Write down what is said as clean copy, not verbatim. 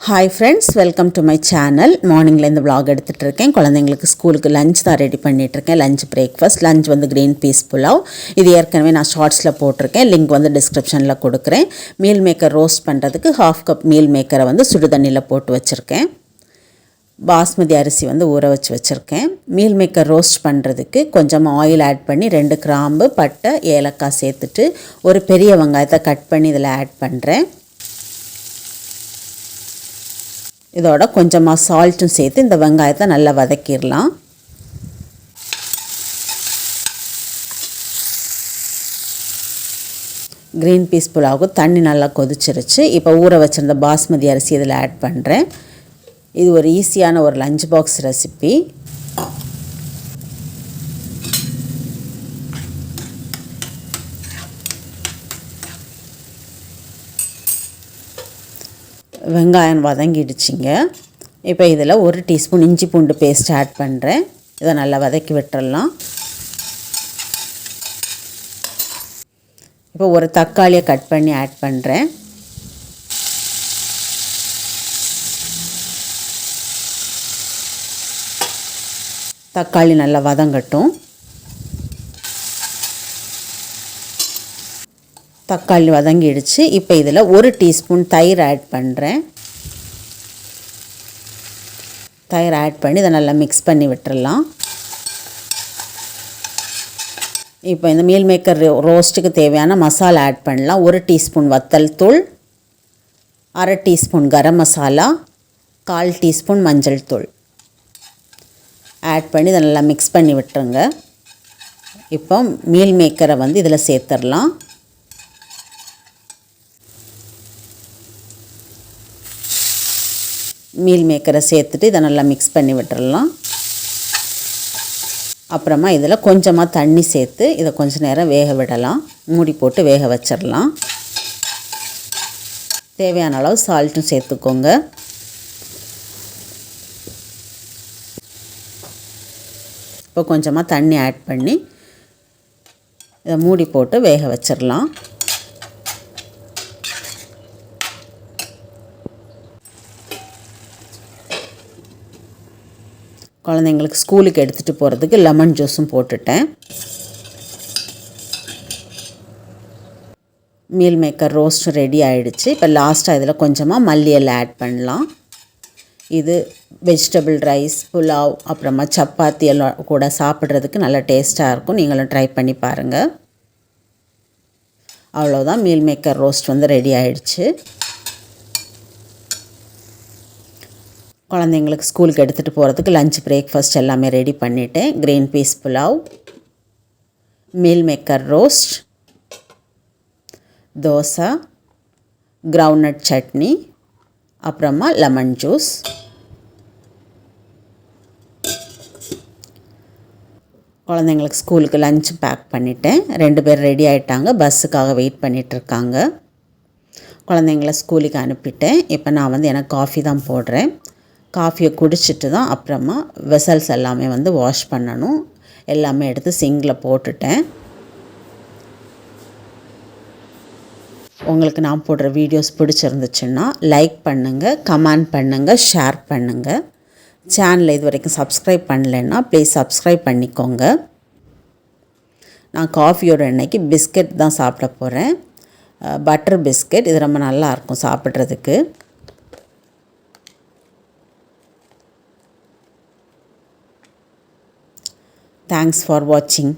Hi friends, welcome to my channel. Morning la இந்த vlog எடுத்துட்டு இருக்கேன். குழந்தைகளுக்கு ஸ்கூலுக்கு லஞ்ச் தான் ரெடி பண்ணிட்டு இருக்கேன். Lunch breakfast. லஞ்ச் வந்து green peas pulao. இது ஏற்கனவே நான் ஷார்ட்ஸ்ல போட்டுருக்கேன். லிங்க் வந்து டிஸ்கிரிப்ஷன்ல கொடுக்கிறேன். மீல் மேக்கர் ரோஸ்ட் பண்றதுக்கு 1/2 கப் மீல் மேக்கரை வந்து சுடு தண்ணில போட்டு வச்சிருக்கேன். பாஸ்மதி அரிசி வந்து ஊற வச்சிருக்கேன். மீல் மேக்கர் ரோஸ்ட் பண்ணுறதுக்கு கொஞ்சம் ஆயில் ஆட் பண்ணி 2 கிராம்பு பட்டை ஏலக்காய் சேர்த்துட்டு ஒரு பெரிய வெங்காயத்தை கட் பண்ணி இதில் ஆட் பண்ணுறேன். இதோட கொஞ்சமாக சால்ட்டும் சேர்த்து இந்த வெங்காயத்தை நல்லா வதக்கிடலாம். க்ரீன் பீஸ் புலாவுக்கு தண்ணி நல்லா கொதிச்சிருச்சு. இப்போ ஊற வச்சிருந்த பாஸ்மதி அரிசி இதில் ஆட் பண்ணுறேன். இது ஒரு ஈஸியான ஒரு லஞ்ச் பாக்ஸ் ரெசிபி. வெங்காயம் வதங்கிடுச்சிங்க. இப்போ இதில் 1 டீஸ்பூன் இஞ்சி பூண்டு பேஸ்ட் ஆட் பண்ணுறேன். இதை நல்லா வதக்கி விட்டுறலாம். இப்போ ஒரு தக்காளியை கட் பண்ணி ஆட் பண்ணுறேன். தக்காளி நல்லா வதங்கட்டும். தக்காளி வதங்கிடுச்சு. இப்போ இதில் 1 டீஸ்பூன் தயிர் ஆட் பண்ணுறேன். தயிர் ஆட் பண்ணி இதை நல்லா மிக்ஸ் பண்ணி விட்டுறலாம். இப்போ இந்த மீல் மேக்கர் ரோஸ்ட்டுக்கு தேவையான மசாலா ஆட் பண்ணலாம். 1 டீஸ்பூன் வத்தல் தூள், 1/2 டீஸ்பூன் கரம் மசாலா, 1/4 டீஸ்பூன் மஞ்சள் தூள் ஆட் பண்ணி இதை நல்லா மிக்ஸ் பண்ணி விட்டுருங்க. இப்போ மீல் மேக்கரை வந்து இதில் சேர்த்துடலாம். மீல் மேக்கரை சேர்த்துட்டு இதை நல்லா மிக்ஸ் பண்ணி விட்டுறலாம். அப்புறமா இதில் கொஞ்சமாக தண்ணி சேர்த்து இதை கொஞ்சம் நேரம் வேக விடலாம். மூடி போட்டு வேக வச்சிடலாம். தேவையான அளவு சால்ட்டும் சேர்த்துக்கோங்க. இப்போ கொஞ்சமாக தண்ணி ஆட் பண்ணி இதை மூடி போட்டு வேக வச்சிடலாம். குழந்தைங்களுக்கு ஸ்கூலுக்கு எடுத்துகிட்டு போகிறதுக்கு லெமன் ஜூஸும் போட்டுட்டேன். மீல் மேக்கர் ரோஸ்ட் ரெடி ஆகிடுச்சு. இப்போ லாஸ்ட்டாக இதில் கொஞ்சமாக மல்லி எல்லாம் ஆட் பண்ணலாம். இது வெஜிடபிள் ரைஸ், புலாவ், அப்புறமா சப்பாத்தி எல்லாம் கூட சாப்பிட்றதுக்கு நல்லா டேஸ்ட்டாக இருக்கும். நீங்களும் ட்ரை பண்ணி பாருங்கள். அவ்வளோதான், மீல் மேக்கர் ரோஸ்ட் வந்து ரெடி ஆகிடுச்சு. குழந்தைங்களுக்கு ஸ்கூலுக்கு எடுத்துகிட்டு போகிறதுக்கு லஞ்ச் பிரேக்ஃபாஸ்ட் எல்லாமே ரெடி பண்ணிவிட்டேன். Green peas pulao, meal maker roast, dosa, groundnut chutney, அப்புறமா லெமன் ஜூஸ். குழந்தைங்களுக்கு ஸ்கூலுக்கு லஞ்ச் பேக் பண்ணிட்டேன். 2 பேர் ரெடி ஆகிட்டாங்க. பஸ்ஸுக்காக வெயிட் பண்ணிகிட்ருக்காங்க. குழந்தைங்கள ஸ்கூலுக்கு அனுப்பிட்டேன். இப்போ நான் வந்து எனக்கு காஃபி தான் போடுறேன். காஃபியை குடிச்சிட்டு தான் அப்புறமா வெசல்ஸ் எல்லாமே வந்து வாஷ் பண்ணணும். எல்லாமே எடுத்து சிங்கில் போட்டுட்டேன். உங்களுக்கு நான் போடுற வீடியோஸ் பிடிச்சிருந்துச்சுன்னா லைக் பண்ணுங்கள், கமெண்ட் பண்ணுங்கள், ஷேர் பண்ணுங்கள். சேனலை இது வரைக்கும் சப்ஸ்கிரைப் பண்ணலைன்னா ப்ளீஸ் சப்ஸ்கிரைப் பண்ணிக்கோங்க. நான் காஃபியோட அன்னைக்கு பிஸ்கெட் தான் சாப்பிட போகிறேன். Butter biscuit. இது ரொம்ப நல்லாயிருக்கும் சாப்பிட்றதுக்கு. Thanks for watching.